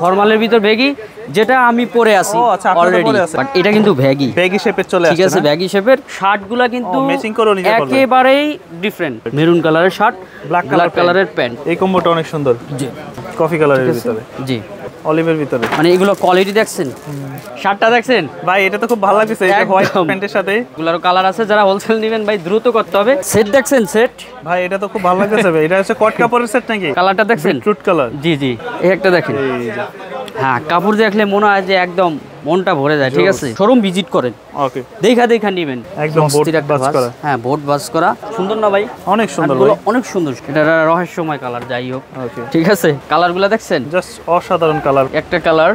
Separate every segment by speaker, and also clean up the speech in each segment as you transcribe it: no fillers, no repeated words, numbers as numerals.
Speaker 1: ফর্মালের ভিতর ব্যাগি, যেটা আমি পরে আছি অলরেডি, বাট এটা কিন্তু ব্যাগি শেপের চলে আসছে। ঠিক আছে, ব্যাগি শেপের শার্টগুলো কিন্তু ম্যাচিং করে নিতে পারবেন, একেবারেই ডিফারেন্ট। মেরুন কালারের শার্ট, ব্ল্যাক কালারের প্যান্ট।
Speaker 2: এই কম্বোটা অনেক সুন্দর, জি, কফি কালারের ভিতরে,
Speaker 1: জি,
Speaker 2: অলিভের ভিতরে।
Speaker 1: মানে এগুলো কোয়ালিটি দেখছেন, শার্টটা দেখছেন
Speaker 2: ভাই, এটা তো খুব ভালো লাগছে, এটা হোয়াইট প্যান্টের সাথে।
Speaker 1: এগুলোর কালার আছে, যারা হোলসেল নেবেন ভাই দ্রুত করতে হবে। সেট দেখছেন, সেট
Speaker 2: ভাই এটা তো খুব ভালো লাগছে ভাই। এটা হচ্ছে কট কাপড়ের সেট নাকি?
Speaker 1: কালারটা দেখছেন,
Speaker 2: ফ্রুট কালার।
Speaker 1: জি জি, এই একটা দেখেন। হ্যাঁ, কাপড় দেখলে মনে হয় যে একদম মনটা ভরে যায়। ঠিক আছে, শোরুম ভিজিট করেন, ওকে, দেখা নেবেন, একদম বোর্ড বাস করা। হ্যাঁ, বোর্ড বাস করা, সুন্দর না ভাই?
Speaker 2: অনেক সুন্দর,
Speaker 1: অনেক সুন্দর। এটা রহস্যময় কালার, যাই হোক, ওকে, ঠিক আছে। কালারগুলো দেখছেন,
Speaker 2: জাস্ট অসাধারণ কালার।
Speaker 1: একটা কালার,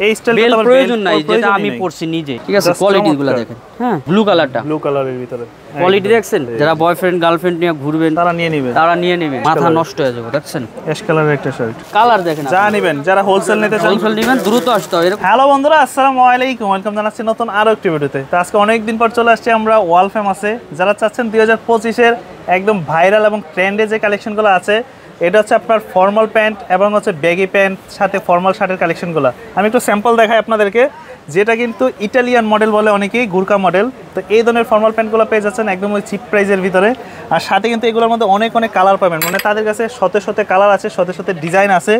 Speaker 1: এই স্টাইলটা প্রয়োজন নাই, যেটা আমি পরছি নিজে। ঠিক আছে, কোয়ালিটিগুলো দেখেন। হ্যাঁ, ব্লু কালারটা, ব্লু কালারের ভিতরে কোয়ালিটি দেখছেন। যারা বয়ফ্রেন্ড গার্লফ্রেন্ড নিয়ে ঘুরবেন তারা নিয়ে নেবেন, মাথা নষ্ট হয়ে যাবে। দেখছেন, অ্যাশ কালারের একটা শার্ট, কালার দেখেন। যা নেবেন, যারা হোলসেল নিতে চান, হোলসেল নেবেন, দ্রুত আসতে হবে।
Speaker 2: হ্যালো বন্ধুরা, আসসালামু আলাইকুম, ওয়েলকাম জানাচ্ছি নতুন আরো একটি ভিডিওতে। তো আজকে অনেকদিন পর চলে আসছি আমরা ওয়াল ফেমাসে। যারা চাচ্ছেন 2025-এর একদম ভাইরাল এবং ট্রেন্ডে যে কালেকশনগুলো আছে, এটা হচ্ছে আপনার ফর্মাল প্যান্ট এবং হচ্ছে ব্যাগি প্যান্ট সাথে ফর্মাল শার্টের কালেকশনগুলো। আমি একটু স্যাম্পল দেখাই আপনাদেরকে, যেটা কিন্তু ইটালিয়ান মডেল বলে অনেকেই, গুরকা মডেল। তো এই ধরনের ফর্মাল প্যান্টগুলো পেয়ে যাচ্ছেন একদম ওই চিপ প্রাইজের ভিতরে। আর সাথে কিন্তু এগুলোর মধ্যে অনেক কালার পাবেন, মানে তাদের কাছে শতে কালার আছে, শতে ডিজাইন আছে।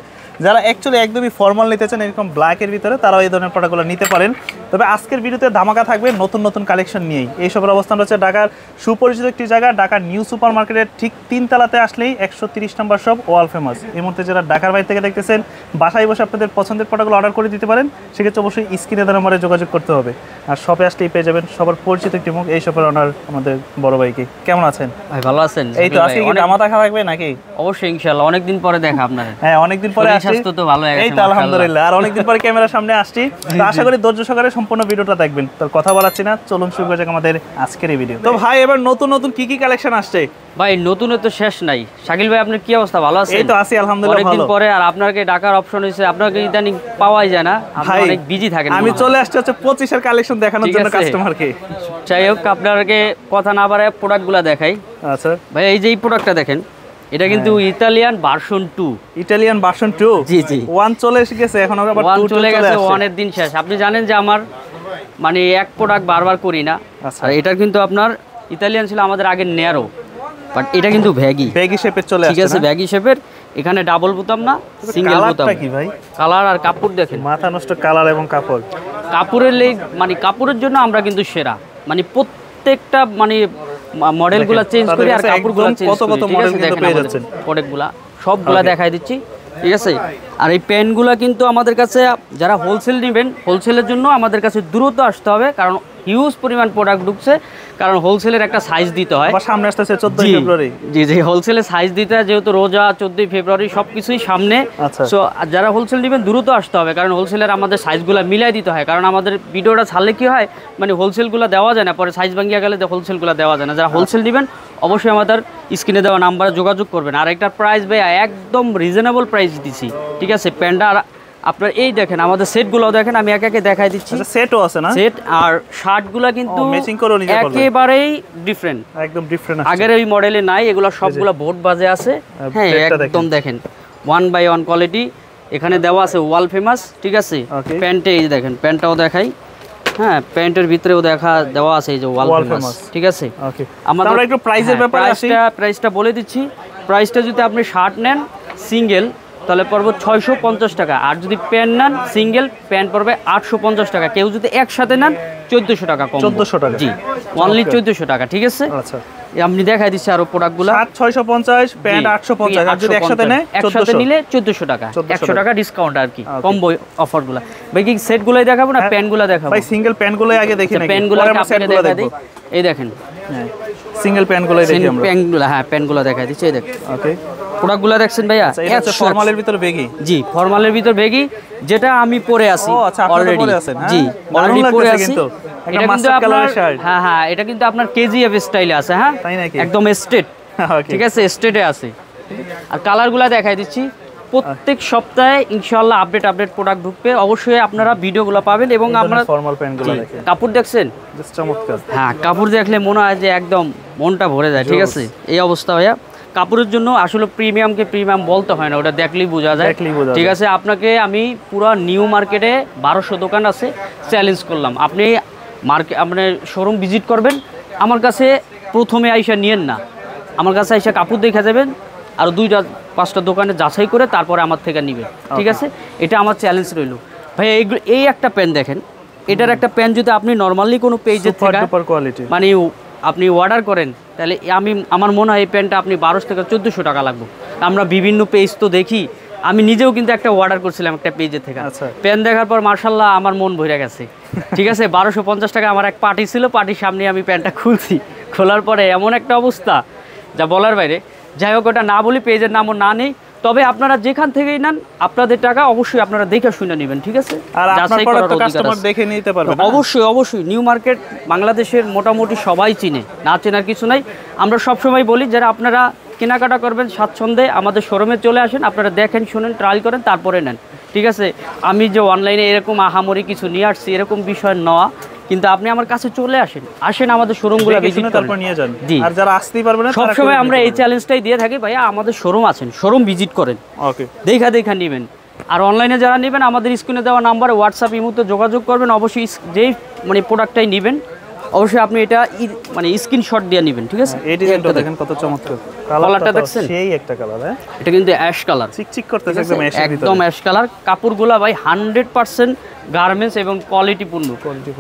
Speaker 2: যারা অ্যাকচুয়ালি একদমই ফর্মাল নিতে চান এরকম ব্ল্যাকের ভিতরে, তারাও এই ধরনের প্রোডাক্টগুলো নিতে পারেন। তবে আজকের ভিডিওতে ধামাকা থাকবে নতুন কালেকশন নিয়েই। এইসবের অবস্থান হচ্ছে ঢাকার সুপরিচিত একটি জায়গা, ঢাকার নিউ সুপার মার্কেটের ঠিক 3 তলাতে আসলেই 130 নম্বর শপ ওয়াল ফেমাস। এই মুহূর্তে যারা ঢাকার বাইরে থেকে দেখতেছেন, বাসায় বসে আপনাদের পছন্দের প্রোডাক্টগুলো অর্ডার করে দিতে পারেন। সেক্ষেত্রে অবশ্যই স্ক্রিনে দেওয়া নম্বরে যোগাযোগ করতে হবে। আর শপে আসলেই পেয়ে যাবেন সবার পরিচিত একটি মুখ, এই শপের ওনার আমাদের বড় ভাইকে। কেমন আছেন ভাই? ভালো আছেন? এই তো, আজকে কি জামা দেখা থাকবে নাকি?
Speaker 1: অবশ্যই, ইনশাআল্লাহ। অনেকদিন পরে দেখা আপনাদের।
Speaker 2: হ্যাঁ, অনেকদিন পরে আসছি, স্বাস্থ্য তো ভালো হয়ে গেছে, এই তো আলহামদুলিল্লাহ। আর অনেকদিন পরে ক্যামেরার সামনে আসছি, তো আশা করি ধৈর্য সহকারে সম্পূর্ণ ভিডিওটা দেখবেন। তো কথা বলাচ্ছি না, চলুন শুরু করা যাক আমাদের আজকের এই ভিডিও। তো ভাই, এবার নতুন কি কালেকশন আসছে?
Speaker 1: ভাই, নতুনের তো শেষ নাই। শাকিল ভাই, আপনার কি অবস্থা? ভালো আছেন?
Speaker 2: এই তো আছি আলহামদুলিল্লাহ, ভালো।
Speaker 1: অনেকদিন পরে, আর আপনাকে ডাকার অপশন হইছে, আপনাকে ইদানিং পাওয়াই যায় না, আপনি অনেক বিজি থাকেন।
Speaker 2: আমি চলে আসছি হচ্ছে 25-এর কালেকশন দেখানোর জন্য কাস্টমারকে।
Speaker 1: যাই হোক, আপনাকে কথা না বাড়ায় প্রোডাক্টগুলো দেখাই। আচ্ছা ভাই, এই যে এই প্রোডাক্টটা দেখেন, এটা কিন্তু ইতালিয়ান ভার্সন 2।
Speaker 2: Italian version 2? জি জি, 1 চলে গেছে, এখন আবার 2
Speaker 1: চলে গেছে। 1 এর দিন শেষ। আপনি জানেন যে আমার মানে এক প্রোডাক্ট বারবার করি না। আর এটা কিন্তু আপনার ইতালিয়ান ছিল আমাদের আগে ন্যারো, বাট এটা কিন্তু ব্যাগি শেপের চলে আসছে। ঠিক আছে, ব্যাগি শেপের, এখানে ডাবল বোতাম না, সিঙ্গেল বোতাম। কি ভাই কালার আর কাপড় দেখেন,
Speaker 2: মাথা নষ্ট কালার এবং কাপড়।
Speaker 1: কাপড়ের মানে কাপড়ের জন্য আমরা কিন্তু সেরা, মানে প্রত্যেকটা মানে মডেলগুলো চেঞ্জ করি আর কাপড়গুলো চেঞ্জ করি। ঠিক আছে, দেখেন প্রোডাক্টগুলো সবগুলা দেখাই দিচ্ছি। ঠিক আছে, আর এই প্যান্টগুলো কিন্তু আমাদের কাছে যারা হোলসেল নেবেন, হোলসেলের জন্য আমাদের কাছে দ্রুত আসতে হবে, কারণ হিউজ পরিমাণ প্রোডাক্ট ঢুকছে। কারণ হোলসেলের একটা সাইজ দিতে হয়,
Speaker 2: সামনে আসতেছে 14 ফেব্রুয়ারি।
Speaker 1: জি জি, হোলসেলের সাইজ দিতে হয়, যেহেতু রোজা 14 ফেব্রুয়ারি সবকিছুই সামনে। সো যারা হোলসেল নেবেন দ্রুত আসতে হবে, কারণ হোলসেলের আমাদের সাইজগুলো মিলাই দিতে হয়। কারণ আমাদের ভিডিওটা ছাড়লে কি হয়, মানে হোলসেলগুলো দেওয়া যায় না, পরে সাইজ ভাঙিয়ে গেলে হোলসেলগুলো দেওয়া যায় না। যারা হোলসেল নেবেন অবশ্যই আমাদের স্ক্রিনে দেওয়া নাম্বারে যোগাযোগ করবেন। আর একটা প্রাইস ভাই একদম রিজনেবল প্রাইস দিচ্ছি। ঠিক আছে, প্যান্টটা আপনার এই দেখেন, আমাদের সেটগুলো দেখেন, আমি একে দেখাই দিচ্ছি।
Speaker 2: সেটও আছে না? সেট
Speaker 1: আর শার্টগুলো কিন্তু ম্যাচিং করে নিতে পারবেন, একেবারেই ডিফারেন্ট, একদম ডিফারেন্ট। আগের এই মডেলে নাই, এগুলো সবগুলো বোর্ড বাজে আছে। হ্যাঁ, একদম দেখেন 1/1 কোয়ালিটি। এখানে দেওয়া আছে ওয়াল ফেমাস। ঠিক আছে, প্যান্টে এই দেখেন, প্যান্টটাও দেখাই। হ্যাঁ, প্যান্টের ভিতরেও দেওয়া আছে এই যে ওয়াল ফেমাস। ঠিক আছে, আমরা একটু প্রাইসের ব্যাপারে আসি। প্রাইসটা বলে দিচ্ছি। প্রাইসটা যদি আপনি শার্ট নেন সিঙ্গেল, তাহলে পড়বে 650 টাকা। আর যদি প্যান্ট নেন সিঙ্গেল, প্যান্ট পড়বে 850 টাকা। কেউ যদি একসাথে নেন 1400 টাকা কম। 1400 টাকা? জি, অনলি 1400 টাকা। ঠিক আছে, আচ্ছা, আমি দেখাই দিচ্ছি আরো প্রোডাক্টগুলো। 650, প্যান্ট 850। আর যদি একসাথে নেন, একসাথে নিলে 1400 টাকা, 100 টাকা ডিসকাউন্ট আর কি, কম্বো অফারগুলো। ভাই কি সেটগুলোই দেখাবো না প্যান্টগুলো দেখাবো? ভাই সিঙ্গেল প্যান্টগুলোই আগে দেখি নাকি? প্যান্টগুলো আপনাকে দেখাই দিই, এই দেখেন। হ্যাঁ, সিঙ্গেল প্যান্টগুলোই দেখি আমরা। প্যান্টগুলো, হ্যাঁ, প্যান্টগুলো দেখাই দিচ্ছি, এই দেখেন। ওকে, প্রোডাক্টগুলো দেখছেন ভাইয়া?
Speaker 2: এটা ফর্মালের ভিতর ব্যাগি।
Speaker 1: জি, ফর্মালের ভিতর ব্যাগি, যেটা আমি পরে আছি অলরেডি। জি, অলরেডি পরে আছি। এটা কিন্তু আপনার, হ্যাঁ হ্যাঁ, এটা কিন্তু আপনার কেজিএফ স্টাইলে আছে। হ্যাঁ, একদম স্ট্রেট। ঠিক আছে, স্ট্রেটে আছে। আর কালারগুলো দেখাই দিচ্ছি। প্রত্যেক সপ্তাহে ইনশাআল্লাহ আপডেট প্রোডাক্ট ঢুকবে। অবশ্যই আপনারা ভিডিওগুলো পাবেন। এবং আমরা ফর্মাল প্যান্টগুলো দেখেন, কাপড় দেখছেন চমৎকার। হ্যাঁ, কাপড় দেখলে মনে হয় যে একদম মনটা ভরে যায়। ঠিক আছে, এই অবস্থা ভাইয়া। কাপড়ের জন্য আসলে প্রিমিয়ামকে প্রিমিয়াম বলতে হয় না, ওটা দেখলেই বোঝা যায়। ঠিক আছে, আপনাকে আমি পুরো নিউ মার্কেটে 1200 দোকান আছে, চ্যালেঞ্জ করলাম আপনি আপনার শোরুম ভিজিট করবেন, আমার কাছে প্রথমে আইসা নিয়েন না, আমার কাছে আইসা কাপড় দেখে যাবেন, আর 2-5টা দোকানে যাচাই করে তারপরে আমার থেকে নেবেন। ঠিক আছে, এটা আমার চ্যালেঞ্জ রইল ভাই। এই একটা প্যান্ট দেখেন, এটার একটা প্যান্ট যদি আপনি নর্মালি কোনো পেজের থেকে মানে আপনি অর্ডার করেন, তাহলে আমার মনে হয় এই প্যান্টটা আপনি 1200 থেকে 1400 টাকা লাগবে। আমরা বিভিন্ন পেজ তো দেখি, আমি নিজেও কিন্তু একটা অর্ডার করছিলাম একটা পেজের থেকে, প্যান্ট দেখার পর মার্শাল্লাহ আমার মন ভরে গেছে। ঠিক আছে, 1250 টাকা আমার এক পার্টি ছিল, পার্টির সামনে আমি প্যান্টটা খুলছি, খোলার পরে এমন একটা অবস্থা যা বলার বাইরে। যাই হোক, ওটা না বলি, পেজের নামও না নেই, তবে আপনারা যেখান থেকেই নেন আপনাদের টাকা অবশ্যই আপনারা দেখে শুনে নেবেন। ঠিক আছে, অবশ্যই অবশ্যই। নিউ মার্কেট বাংলাদেশের মোটামুটি সবাই চিনে, না চেনার কিছু নাই। আমরা সবসময় বলি যারা আপনারা কেনাকাটা করবেন স্বাচ্ছন্দ্যে আমাদের শোরুমে চলে আসেন, আপনারা দেখেন, শুনেন, ট্রায়াল করেন, তারপরে নেন। ঠিক আছে, আমি যে অনলাইনে এরকম আহামরি কিছু নিয়ে আসছি এরকম বিষয় নয়, কিন্তু আপনি আমার কাছে চলে আসেন আমাদের শোরুমগুলো ভিজিট তারপর নিয়ে যান। আর যারা আসতেই পারবে না সবসময় আমরা এই চ্যালেঞ্জটাই দিয়ে থাকি, ভাইয়া আমাদের শোরুম আছেন, শোরুম ভিজিট করেন, ওকে, দেখা নেবেন। আর অনলাইনে যারা নেবেন আমাদের স্ক্রিনে দেওয়া নাম্বারে হোয়াটসঅ্যাপ ইমোতে যোগাযোগ করবেন। অবশ্যই যেই মানে প্রোডাক্টটাই নেবেন অবশ্যই আপনি এটা মানে স্ক্রিনশট দিয়ে নেবেন। ঠিক আছে, এই ডিজাইনটা দেখেন কত চমৎকার, কালারটা দেখছেন, সেই একটা কালার। হ্যাঁ, এটা কিন্তু অ্যাশ কালার, চিকচিক করতেছে একদম অ্যাশ কালার। কাপড়গুলা ভাই 100% গার্মেন্টস এবং কোয়ালিটিপূর্ণ,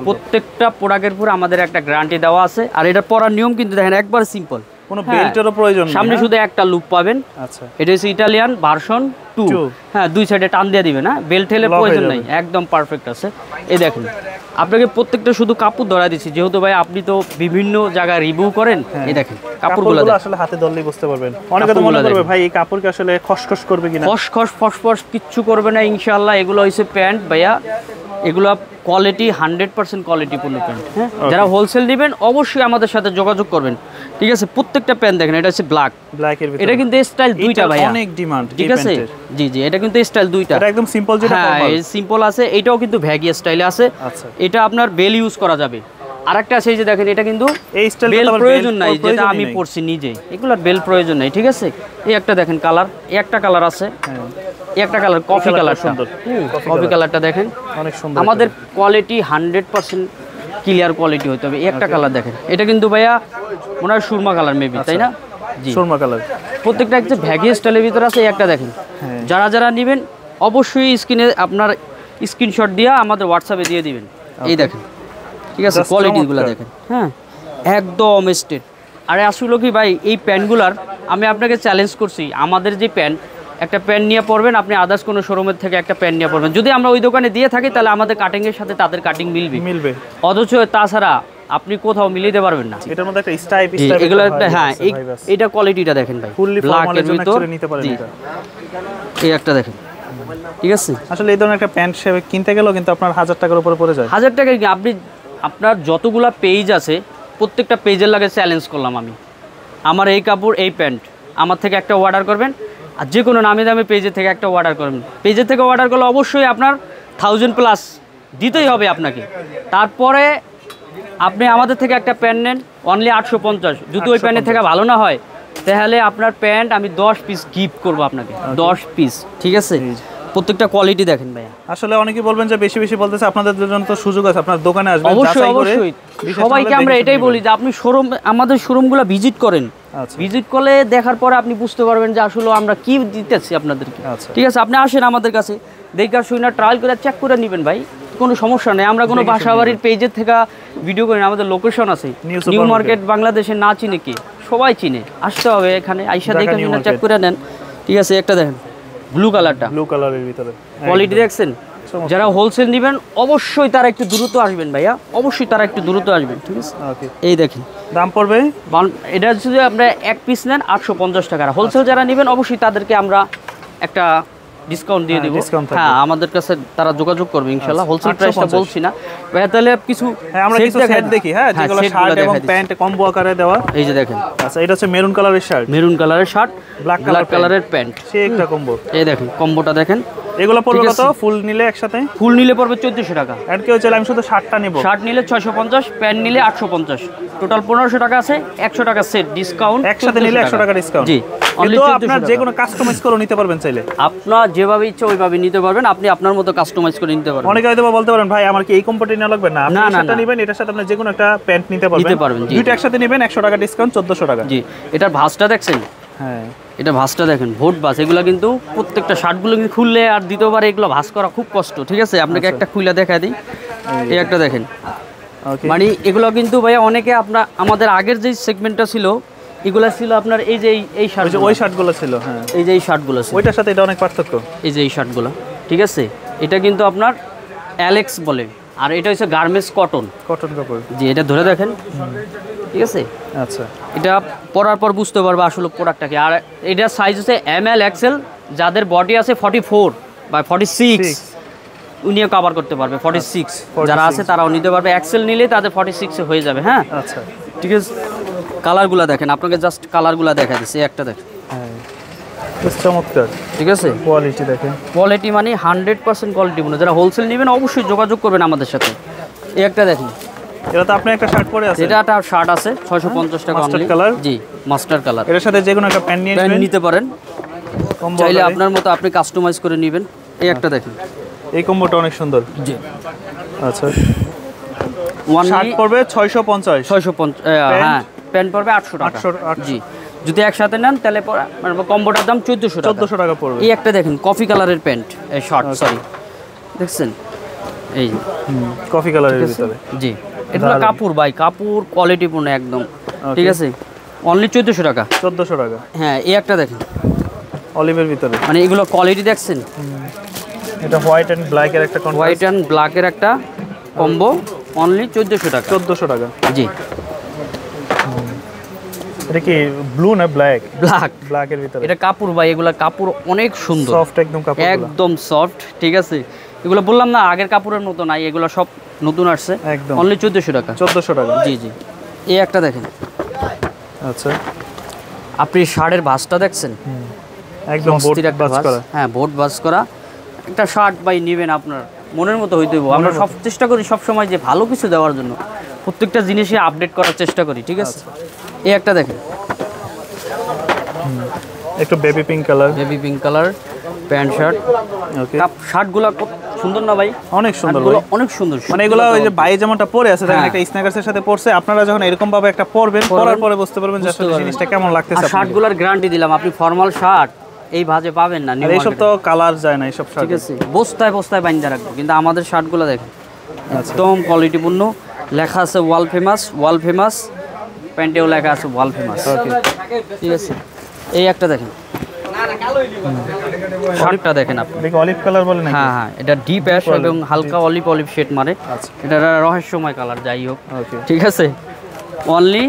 Speaker 1: প্রত্যেকটা প্রোডাক্টের উপর আমাদের একটা গ্যারান্টি দেওয়া আছে। আর এটা পরার নিয়ম কিন্তু দেখেন একবার সিম্পল, কোনো বেল্টেরও প্রয়োজন নেই, সামনে শুধু একটা লুপ পাবেন। আচ্ছা, এটা হচ্ছে ইটালিয়ান ভার্সন 2। হ্যাঁ, দুই সাইডে টান দিয়ে দিবেন, হ্যাঁ, বেল্ট হেলে প্রয়োজন নাই, একদম পারফেক্ট আছে। এই দেখেন, আপনাকে প্রত্যেকটা শুধু কাপড় ধরা দিচ্ছি, যেহেতু ভাই আপনি তো বিভিন্ন জায়গায় রিভিউ করেন। এই দেখেন কাপড়গুলো আসলে হাতে ধরলেই বুঝতে পারবেন। অনেকে তো মনে করবে ভাই এই কাপড় কি আসলে খসখস করবে কিনা, খসখস ফসফস কিচ্ছু করবে না ইনশাআল্লাহ। এগুলো হইছে প্যান্ট ভাইয়া, এগুলো কোয়ালিটি 100% কোয়ালিটিপূর্ণ প্যান্ট। হ্যাঁ, যারা হোলসেল নেবেন অবশ্যই আমাদের সাথে যোগাযোগ করবেন। ঠিক আছে, প্রত্যেকটা প্যান্ট দেখেন, এটা হচ্ছে ব্ল্যাকের ভিতরে, এটা কিন্তু স্টাইল দুইটা ভাইয়া, অনেক ডিমান্ড। ঠিক আছে, জি জি, এটা কিন্তু স্টাইল দুইটা, এটা একদম সিম্পল যেটা ফর্মাল, হ্যাঁ সিম্পল আছে, এটাও কিন্তু ভ্যাগি স্টাইলে আছে। আচ্ছা, এটা আপনার বেল ইউজ করা যাবে। আরেকটা আছে এই যে দেখেন, এটা কিন্তু এই স্টাইল বেল প্রয়োজন নাই, যেটা আমি পরছি নিজে, এগুলোর বেল প্রয়োজন নাই। ঠিক আছে, এই একটা দেখেন কালার, এই একটা কালার আছে, এই একটা কালার কফি কালার, সুন্দর কফি কালারটা দেখেন, অনেক সুন্দর। আমাদের কোয়ালিটি 100% ক্লিয়ার কোয়ালিটি হতে হবে। এই একটা কালার দেখেন, এটা কিন্তু ভাইয়া মনে হয় সুরমা কালার মেবি, তাই না? জি, সুরমা কালার। প্রত্যেকটা একটা ভ্যাগি স্টাইলের ভিতরে আছে। এই একটা দেখেন, যারা নেবেন অবশ্যই স্ক্রিনে আপনার স্ক্রিনশট দিয়ে আমাদের হোয়াটসঅ্যাপে দিয়ে দিবেন। এই দেখেন, ঠিক আছে, কোয়ালিটিগুলো দেখেন, হ্যাঁ একদম স্টেট। আর আসলে কি ভাই, এই প্যান্টগুলার আমি আপনাকে চ্যালেঞ্জ করছি, আমাদের যে প্যান্ট, একটা প্যান্ট নিয়ে পড়বেন আপনি, আদার্স কোনো শোরুমের থেকে একটা প্যান্ট নিয়ে পড়বেন, যদি আমরা ওই দোকানে দিয়ে থাকি তাহলে আমাদের কাটিংয়ের সাথে তাদের কাটিং মিলবে, অথচ তাছাড়া আপনি কোথাও মিলিয়ে পারবেন না। এটার মধ্যে একটা স্টাইপ এগুলো একটা, হ্যাঁ এইটা কোয়ালিটিটা দেখেন ভাই, ব্ল্যাকের ভিতর এই একটা দেখেন। ঠিক আছে, আসলে এই ধরনের একটা প্যান্ট কিনতে গেলেও কিন্তু আপনার 1000 টাকার উপরে পড়ে যায়। 1000 টাকা কি, আপনি আপনার যতগুলা পেজ আছে প্রত্যেকটা পেজের লাগে চ্যালেঞ্জ করলাম আমি, আমার এই কাপড় এই প্যান্ট আমার থেকে একটা অর্ডার করবেন, আর যে কোনো নামি দামি পেজের থেকে একটা অর্ডার করবেন। পেজের থেকে অর্ডার করলে অবশ্যই আপনার 1000+ দিতেই হবে আপনাকে। তারপরে আপনি আমাদের থেকে একটা প্যান্ট নেন অনলি 850, যদি ওই প্যান্টের থেকে ভালো না হয় তাহলে আপনার প্যান্ট আমি 10 পিস গিফট করবো আপনাকে, 10 পিস। ঠিক আছে, প্রত্যেকটা কোয়ালিটি দেখেন ভাইয়া। আসলে অনেকেই বলবেন যে বেশি বেশি বলতেছে, আপনাদের জন্য তো সুযোগ আছে, আপনার দোকানে আসবেন, অবশ্যই অবশ্যই। সবাইকে আমরা এটাই বলি যে আপনি শোরুম, আমাদের শোরুমগুলো ভিজিট করেন, ভিজিট করলে দেখার পরে আপনি বুঝতে পারবেন যে আসলে আমরা কি দিতেছি আপনাদেরকে। ঠিক আছে, আপনি আসেন আমাদের কাছে, দেখে শুনে ট্রায়াল করে চেক করে নেবেন ভাই, কোনো সমস্যা নেই। আমরা কোনো বাসাবাড়ির পেজের থেকে ভিডিও করি না, আমাদের লোকেশন আছে নিউ মার্কেট, বাংলাদেশে না চিনে কি, সবাই চিনে। আসতে হবে এখানে, আইসা দেখে শুনে চেক করে নেন। ঠিক আছে, একটা দেখেন ব্লু কালারটা, ব্লু কালারের ভিতরে কোয়ালিটি দেখছেন। যারা হোলসেল নেবেন অবশ্যই তারা একটু দ্রুত আসবেন ভাইয়া, অবশ্যই তারা একটু দ্রুত আসবেন। ঠিক আছে, এই দেখেন দাম পড়বে, এটা যদি আপনারা এক পিস নেন 850 টাকা। হোলসেল যারা নেবেন অবশ্যই তাদেরকে আমরা একটা ডিসকাউন্ট দিয়ে দিব। হ্যাঁ, আমাদের কাছে তারা যোগাযোগ করবে ইনশাআল্লাহ। হোলসেল প্রাইসটা বলছি না ভাইয়া, তাহলে কিছু আমরা কিছু সেট দেখি। হ্যাঁ, যেগুলো শার্ট এবং প্যান্ট কম্বো আকারে দেওয়া, এই যে দেখেন। আচ্ছা, এটা হচ্ছে মেরুন কালারের শার্ট, মেরুন কালারের শার্ট, ব্ল্যাক কালারের প্যান্ট, সেই একটা কম্বো। এই দেখেন কম্বোটা দেখেন, এগুলো পড়বে কত? ফুল নিলে একসাথে, ফুল নিলে পড়বে 1400 টাকা। আর কেউ চাইলে আমি শুধু শার্টটা নিব, শার্ট নিলে 650, প্যান্ট নিলে 850, টোটাল 1500 টাকা আছে। 100 টাকা সেট ডিসকাউন্ট, একসাথে নিলে 100 টাকা ডিসকাউন্ট। জি,
Speaker 2: কিন্তু আপনার যে কোনো কাস্টমাইজ করে নিতে পারবেন চাইলে,
Speaker 1: আপনার যেভাবে ইচ্ছা ওইভাবে নিতে পারবেন, আপনি আপনার মতো কাস্টমাইজ করে নিতে পারবেন।
Speaker 2: অনেকে হয়তো বলতে পারেন ভাই আমার কি এই কোম্পানি না লাগবে, না আপনি সেটা নেবেন, এটার সাথে আপনি যে কোনো একটা প্যান্ট নিতে পারবেন, দুইটা একসাথে নেবেন 100 টাকা ডিসকাউন্ট 1400 টাকা।
Speaker 1: জি, এটার ভাঁজটা দেখছেন?
Speaker 2: হ্যাঁ,
Speaker 1: এটা ভাঁজটা দেখেন, ভোট ভাঁজ। এগুলো কিন্তু প্রত্যেকটা শার্টগুলো কিন্তু খুললে আর দ্বিতীয়বার এগুলো ভাঁজ করা খুব কষ্ট, ঠিক আছে? আপনাকে একটা খুলে দেখা দিই, এই একটা দেখেন। মানে এগুলো কিন্তু ভাইয়া অনেকে আমাদের আগের যে সেগমেন্টটা ছিল এগুলো ছিল আপনার এই যে এই শার্ট,
Speaker 2: ওই শার্টগুলো ছিল, হ্যাঁ
Speaker 1: এই যে এই শার্টগুলো ছিল,
Speaker 2: ওইটার সাথে এটা অনেক পার্থক্য।
Speaker 1: এই যে এই শার্টগুলো, ঠিক আছে? এটা কিন্তু আপনার অ্যালেক্স বলে, আর এটা হচ্ছে গার্মেন্টস কটন
Speaker 2: কাপড়।
Speaker 1: জি, এটা ধরে দেখেন, ঠিক আছে?
Speaker 2: আচ্ছা,
Speaker 1: এটা পরার পর বুঝতে পারবে আসলে প্রোডাক্টটা কি। আর এটা সাইজ হচ্ছে ML XL, যাদের বডি আছে 44 বা 46 উনিও কভার করতে পারবে। 46 যারা আছে তারাও নিতে পারবে, XL নিলে তাদের 46 এ হয়ে যাবে। হ্যাঁ,
Speaker 2: আচ্ছা,
Speaker 1: ঠিক আছে। কালারগুলো দেখেন, আপনাকে জাস্ট কালারগুলো দেখা দিচ্ছি, একটা দেখেন,
Speaker 2: চমৎকার,
Speaker 1: ঠিক আছে?
Speaker 2: কোয়ালিটি দেখেন,
Speaker 1: কোয়ালিটি মানে 100% কোয়ালিটি। যারা হোলসেল নেবেন অবশ্যই যোগাযোগ করবেন আমাদের সাথে। এই একটা দেখেন,
Speaker 2: এটা তো আপনি একটা শার্ট পরে আছে,
Speaker 1: এটা একটা শার্ট আছে 650 টাকা অনলি। জি, মাস্টার কালার।
Speaker 2: এর সাথে যে কোনো একটা প্যান্ট
Speaker 1: নিতে পারেন, চাইলে আপনার মতো আপনি কাস্টমাইজ করে নেবেন। এই একটা দেখেন,
Speaker 2: এই কম্বোটা অনেক সুন্দর।
Speaker 1: জি,
Speaker 2: আচ্ছা, শার্ট পড়বে 650,
Speaker 1: হ্যাঁ, প্যান্ট পড়বে 800 টাকা। জি, যদি একসাথে নেন তাহলে কম্বোটার দাম 1400
Speaker 2: টাকা পড়বে।
Speaker 1: এই একটা দেখেন, কফি কালারের প্যান্ট, শার্ট, সরি, দেখছেন? এই
Speaker 2: কফি কালারের ভিতরে।
Speaker 1: জি, এটা কাপড় ভাই, কাপড় কোয়ালিটিপূর্ণ একদম, ঠিক আছে? অনলি 1400 টাকা।
Speaker 2: 1400 টাকা।
Speaker 1: হ্যাঁ, এই একটা দেখেন,
Speaker 2: অলিভের ভিতরে।
Speaker 1: মানে এগুলো কোয়ালিটি দেখছেন?
Speaker 2: এটা হোয়াইট এন্ড ব্ল্যাক এর একটা কন্ট্রাস্ট,
Speaker 1: হোয়াইট এন্ড ব্ল্যাক এর একটা কম্বো, অনলি 1400 টাকা।
Speaker 2: 1400 টাকা।
Speaker 1: জি,
Speaker 2: এটা কি ব্লু না ব্ল্যাক?
Speaker 1: ব্ল্যাক
Speaker 2: এর ভিতরে।
Speaker 1: এটা কাপড় ভাই, এগুলা কাপড় অনেক সুন্দর,
Speaker 2: সফট একদম কাপড়,
Speaker 1: একদম সফট, ঠিক আছে? এগুলো বললাম না আগের কাপড়ের মতো নাই, এগুলো সব নতুন আসছে,
Speaker 2: একদম
Speaker 1: অনলি 1400 টাকা।
Speaker 2: 1400 টাকা।
Speaker 1: জি জি, এই একটা দেখেন।
Speaker 2: আচ্ছা,
Speaker 1: আপনি শার্টের ভাঁজটা দেখছেন?
Speaker 2: একদম বোট ভাঁজ করা।
Speaker 1: হ্যাঁ, বোট ভাঁজ করা একটা শার্ট ভাই নেবেন, আপনার মনের মতো হইতে হবে। আমরা সব চেষ্টা করি সব সময় যে ভালো কিছু দেওয়ার জন্য, প্রত্যেকটা জিনিসই আপডেট করার চেষ্টা করি, ঠিক আছে? এই একটা দেখেন,
Speaker 2: একটু baby pink
Speaker 1: colour pant shirt.
Speaker 2: Okay,
Speaker 1: শার্টগুলো কত সুন্দর না ভাই?
Speaker 2: অনেক সুন্দর ভাই,
Speaker 1: অনেক সুন্দর।
Speaker 2: মানে এগুলো ওই যে ভাই যেমনটা পরে আছে দেখেন, একটা স্ন্যাকার্সের সাথে পরছে, আপনারা যখন এরকম ভাবে একটা পরবেন, পরার পরে বুঝতে পারবেন যে আসলে জিনিসটা কেমন লাগতেছে।
Speaker 1: শার্টগুলোর গ্যারান্টি দিলাম, আপনি ফর্মাল শার্ট এই ভাঁজে পাবেন না।
Speaker 2: আর এইসব তো কালার যায় না এইসব শার্ট,
Speaker 1: ঠিক আছে? বস্তায় বস্তায় বাইন্ধা রাখবো, কিন্তু আমাদের শার্টগুলো দেখেন একদম কোয়ালিটিপূর্ণ। লেখা আছে ওয়াল ফেমাস, প্যান্টেও লেখা আছে ওয়াল ফেমাস, ঠিক আছে? এই একটা দেখেন, শার্টটা দেখেন আপনি,
Speaker 2: দেখি অলিভ কালার বলে নাকি?
Speaker 1: হ্যাঁ হ্যাঁ, এটা ডিপ অ্যাশ এবং হালকা অলিভ শেড মারে। এটা রহস্যময় কালার, যাই হোক, ঠিক আছে? অনলি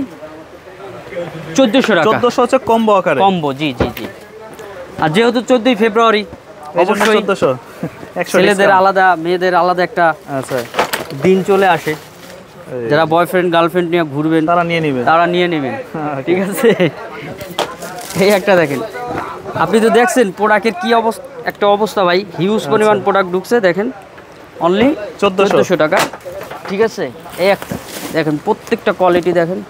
Speaker 1: 1400 টাকা।
Speaker 2: 1400 হচ্ছে কম্বো আকারে,
Speaker 1: কম্বো। জি জি জি, আর যেহেতু 14ই ফেব্রুয়ারি, অবশ্যই
Speaker 2: 1400
Speaker 1: ছেলেদের আলাদা, মেয়েদের আলাদা একটা
Speaker 2: আচ্ছা
Speaker 1: দিন চলে আসে। যারা বয়ফ্রেন্ড গার্লফ্রেন্ড নিয়ে ঘুরবেন
Speaker 2: তারা নিয়ে নেবেন,
Speaker 1: ঠিক আছে? এই একটা দেখেন, আপনি তো দেখছেন প্রোডাক্টের কি একটা অবস্থা ভাই, হিউজ পরিমাণ প্রোডাক্ট ঢুকছে, দেখেন অনলি 1400 টাকা, ঠিক আছে? এই একটা দেখেন, প্রত্যেকটা কোয়ালিটি দেখেন।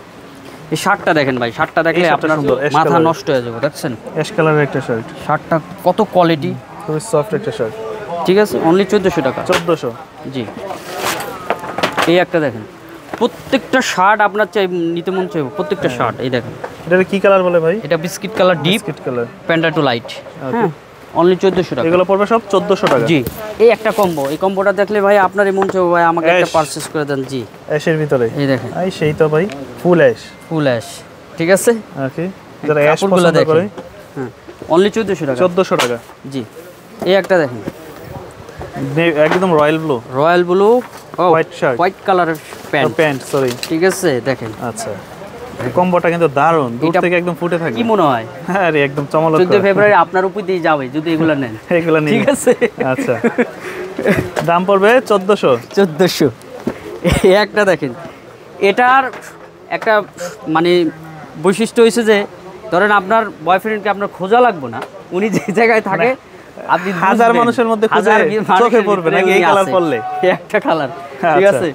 Speaker 1: এই শার্টটা দেখেন ভাই, শার্টটা দেখলে আপনার মাথা নষ্ট হয়ে যাবে, দেখছেন?
Speaker 2: অ্যাশ কালারের একটা শার্ট,
Speaker 1: শার্টটা কত কোয়ালিটি,
Speaker 2: খুবই সফট একটা শার্ট,
Speaker 1: ঠিক আছে? অনলি 1400 টাকা।
Speaker 2: 1400।
Speaker 1: জি, এই একটা দেখেন, প্রত্যেকটা শার্ট আপনার নিতে মন চাইবে, প্রত্যেকটা শার্ট। এই দেখেন,
Speaker 2: এটা কি কালার বলে ভাই?
Speaker 1: এটা biscuit colour, deep
Speaker 2: biscuit colour,
Speaker 1: প্যান্টা টু লাইট, হ্যাঁ, অনলি 1400 টাকা।
Speaker 2: এগুলো পড়বে সব 1400 টাকা।
Speaker 1: জি, এই একটা কম্বো, এই কম্বোটা দেখলে ভাই আপনারই মন চাইবে ভাই আমাকে একটা পারচেজ করে দেন। জি,
Speaker 2: অ্যাশের ভিতরে,
Speaker 1: এই দেখেন,
Speaker 2: এই সেই তো ভাই ফুল অ্যাশ, ঠিক আছে?
Speaker 1: ওকে, যারা অ্যাশ পছন্দ করে, হ্যাঁ, অনলি 1400 টাকা।
Speaker 2: 1400 টাকা।
Speaker 1: জি, এই একটা দেখেন,
Speaker 2: একদম royal blue, white shirt,
Speaker 1: white কালারের প্যান্ট,
Speaker 2: সরি,
Speaker 1: ঠিক আছে? দেখেন,
Speaker 2: আচ্ছা, কম্বোটা কিন্তু দারুণ, দূর থেকে একদম ফুটে থাকে।
Speaker 1: কি মনে হয়?
Speaker 2: আরে একদম চমৎকার।
Speaker 1: 14 ফেব্রুয়ারি আপনার উপর দিয়ে যাবে যদি এগুলো নেন, ঠিক আছে?
Speaker 2: আচ্ছা, দাম পড়বে
Speaker 1: 1400। এই একটা দেখেন, এটার একটা মানে বৈশিষ্ট্য হয়েছে যে ধরেন আপনার বয়ফ্রেন্ডকে আপনার খোঁজা লাগবে না, উনি যে জায়গায় থাকে আপনি
Speaker 2: হাজার মানুষের মধ্যে খুঁজে চোখে পড়বে নাকি এই কালার পরলে,
Speaker 1: একটা কালার, ঠিক আছে?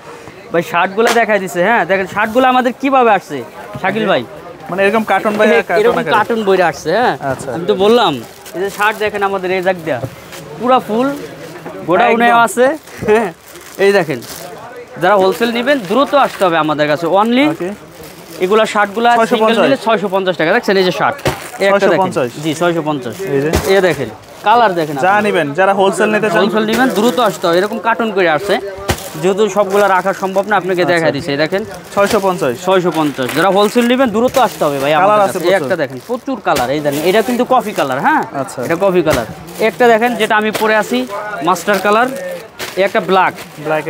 Speaker 1: ভাই শার্টগুলো দেখাই দিছে, হ্যাঁ দেখেন শার্টগুলো আমাদের কিভাবে আসছে শাকিল ভাই,
Speaker 2: মানে এরকম কার্টুন ভাই
Speaker 1: এরকম কার্টুন বইরা আসছে। হ্যাঁ
Speaker 2: আচ্ছা,
Speaker 1: আমি তো বললাম এই যে শার্ট দেখেন আমাদের এই জায়গা দেয়া পুরা ফুল গোডাউনে আছে। হ্যাঁ এই দেখেন, যারা হোলসেল নেবেন দ্রুত আসতে হবে আমাদের কাছে। অনলি এগুলা শার্টগুলা সিঙ্গেল নিলে 650 টাকা। দেখছেন এই যে শার্ট, এই একটা দেখেন জি 650। এই দেখেন কালার দেখেন,
Speaker 2: যা নেবেন যারা হোলসেল নিতে চান,
Speaker 1: হোলসেল নেবেন দ্রুত আসতে হবে। এরকম কার্টুন করে আসছে, যেহেতু সবগুলো রাখা সম্ভব না আপনাকে দেখাই দিচ্ছে। দেখেন 650। যারা হোলসেল নেবেন দ্রুত আসতে হবে ভাই।
Speaker 2: কালার আছে
Speaker 1: এই একটা দেখেন প্রচুর কালার, এই দেখেন এটা কিন্তু কফি কালার। হ্যাঁ এটা কফি কালার। একটা দেখেন যেটা আমি পরে আছি মাস্টার কালার, এই একটা ব্ল্যাক,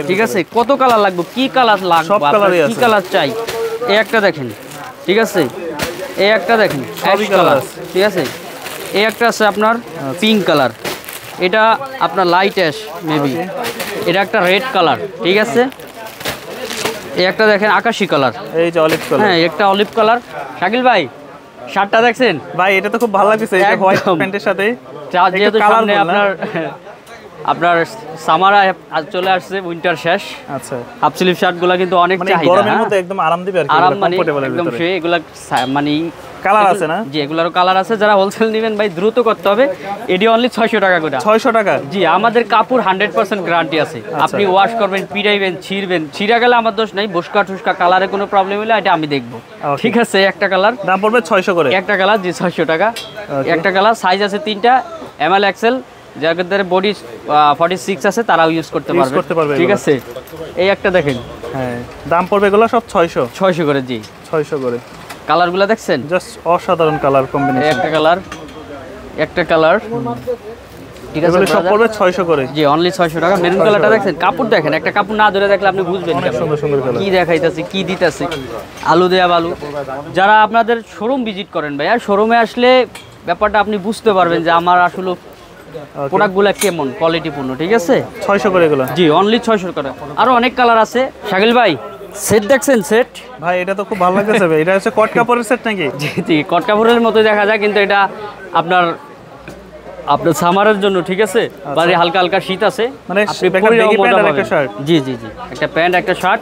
Speaker 1: ঠিক আছে। কত কালার লাগবে, কি কালার লাগবে, কি কালার চাই, এই একটা দেখেন, ঠিক আছে। এই একটা দেখেন অ্যাশ কালার, ঠিক আছে। এই একটা আছে আপনার পিঙ্ক কালার, এটা আপনার লাইট অ্যাশ মেবি। এটা একটা রেড কালার, ঠিক আছে। এই একটা দেখেন আকাশি কালার,
Speaker 2: এই যে অলিভ কালার।
Speaker 1: হ্যাঁ একটা অলিভ কালার। শাকিল ভাই শার্টটা দেখছেন
Speaker 2: ভাই? এটা তো খুব ভালো লাগছে, এই যে হোয়াইট প্যান্টের সাথে।
Speaker 1: যেহেতু সামনে আপনার সামার চলে আসছে, উইন্টার শেষ।
Speaker 2: আচ্ছা,
Speaker 1: হাফ স্লিভ শার্টগুলো কিন্তু অনেক চাহিদা,
Speaker 2: গরমের মধ্যে একদম আরাম দিবে আর কি,
Speaker 1: আরাম মানে একদম সেই। এগুলা মানে
Speaker 2: কালার আছে না?
Speaker 1: জি এগুলারও কালার আছে। যারা হোলসেল নেবেন ভাই দ্রুত করতে হবে। এডি অনলি 600 টাকা করে।
Speaker 2: 600 টাকা?
Speaker 1: জি আমাদের কাপড় 100% গ্যারান্টি আছে। আপনি ওয়াশ করবেন, পিড়াইবেন, ছিড়বেন, ছিঁড়া গেলে আমার দোষ নাই। বসকা টুসকা কালারে কোনো প্রবলেম হলে এটা আমি দেখবো, ঠিক আছে। একটা কালার
Speaker 2: দাম পড়বে 600 করে।
Speaker 1: একটা কালার জি 600 টাকা। একটা কালার, সাইজ আছে 3টা, এমএল এক্সেল। যাদের বডি 46 আছে তারাও ইউজ করতে পারবে, ঠিক আছে। এই একটা দেখেন,
Speaker 2: হ্যাঁ দাম পড়বে এগুলো সব 600
Speaker 1: করে। জি
Speaker 2: 600 করে।
Speaker 1: কালারগুলো দেখছেন
Speaker 2: জাস্ট অসাধারণ কালার কম্বিনেশন।
Speaker 1: একটা কালার, ঠিক আছে।
Speaker 2: সব পড়বে 600 করে।
Speaker 1: জি অনলি 600 টাকা। মেরুন কালারটা দেখছেন, কাপড় দেখেন, একটা কাপড় না ধরে দেখলে আপনি বুঝবেন
Speaker 2: অনেক সুন্দর সুন্দর কালার।
Speaker 1: কি দেখাইতেছে, কি দিতেছে। আলু দেয়া বালু। যারা আপনাদের শোরুম ভিজিট করেন ভাই, আর শোরুমে আসলে ব্যাপারটা আপনি বুঝতে পারবেন যে আমার আসলে প্রোডাক্টগুলো কেমন কোয়ালিটিপূর্ণ, ঠিক আছে।
Speaker 2: 600 করে এগুলো?
Speaker 1: জি অনলি 600 করে। আরো অনেক কালার আছে। শাকিল ভাই সেট দেখছেন? সেট
Speaker 2: ভাই এটা তো খুব ভালো লাগতেছে ভাই। এটা হচ্ছে কট কাপড়ের সেট নাকি?
Speaker 1: জি জি কট কাপড়ের মতো দেখা যায়, কিন্তু এটা আপনার সামারের জন্য, ঠিক আছে। বাড়ি হালকা হালকা শীত আছে,
Speaker 2: মানে
Speaker 1: আপনি
Speaker 2: একটা বেগি প্যান্ট আর একটা শার্ট।
Speaker 1: জি জি জি একটা প্যান্ট একটা শার্ট।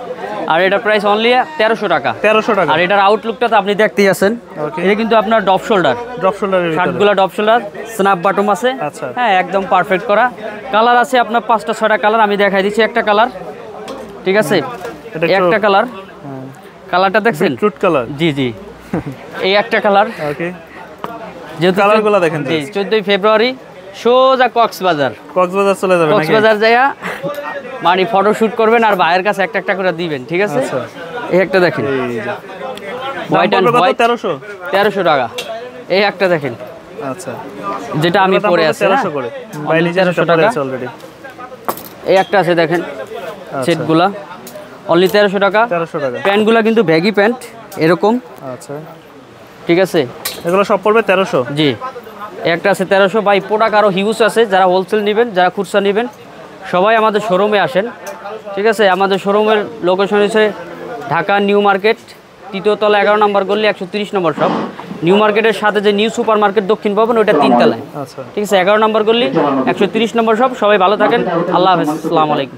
Speaker 1: আর এটা প্রাইস অনলি 1300 টাকা।
Speaker 2: 1300 টাকা।
Speaker 1: আর এটার আউটলুকটা তো আপনি দেখতেই আছেন। এটা কিন্তু আপনার ডপ শোল্ডার, শার্টগুলো ডপ শোল্ডার, স্ন্যাপ বাটম আছে। হ্যাঁ একদম পারফেক্ট করা। কালার আছে আপনার 5টা 6টা কালার, আমি দেখাই দিচ্ছি। একটা কালার, ঠিক আছে। একটা কালার, কালারটা দেখছেন?
Speaker 2: Beetroot colour.
Speaker 1: জি জি এই একটা কালার।
Speaker 2: ওকে,
Speaker 1: যেহেতু
Speaker 2: কালারগুলো দেখেন।
Speaker 1: জি 14 ফেব্রুয়ারি সোজা কক্সবাজার
Speaker 2: চলে যাবেন।
Speaker 1: কক্সবাজার যাইয়া মানে ফটোশুট করবেন আর ভাইয়ের কাছে একটা একটা করে দিবেন, ঠিক আছে। এই একটা দেখেন, হোয়াইট এন্ড হোয়াইট, 1300 টাকা। এই একটা দেখেন,
Speaker 2: আচ্ছা
Speaker 1: যেটা আমি পরে আছি
Speaker 2: 1300 করে। ভাই নিজে 1300 টাকা অলরেডি।
Speaker 1: এই একটা আছে দেখেন, সেটগুলা অনলি 1300 টাকা। প্যান্টগুলা কিন্তু ব্যাগি প্যান্ট এরকম,
Speaker 2: আচ্ছা
Speaker 1: ঠিক আছে।
Speaker 2: এগুলো সব পড়বে 1300?
Speaker 1: জি একটা আছে 1300। ভাই প্রোডাক্ট আরও হিউজ আছে। যারা হোলসেল নেবেন, যারা খুচরা নেবেন, সবাই আমাদের শোরুমে আসেন, ঠিক আছে। আমাদের শোরুমের লোকেশন হচ্ছে ঢাকা নিউ মার্কেট, 3য় তলা, 11 নম্বর গলি, 130 নম্বর শপ। নিউ মার্কেটের সাথে যে নিউ সুপার মার্কেট দক্ষিণ ভবন, ওইটা 3 তলায়, ঠিক আছে। 11 নম্বর গলি, 130 নম্বর শপ। সবাই ভালো থাকেন, আল্লাহ হাফেজ, আসসালামু আলাইকুম।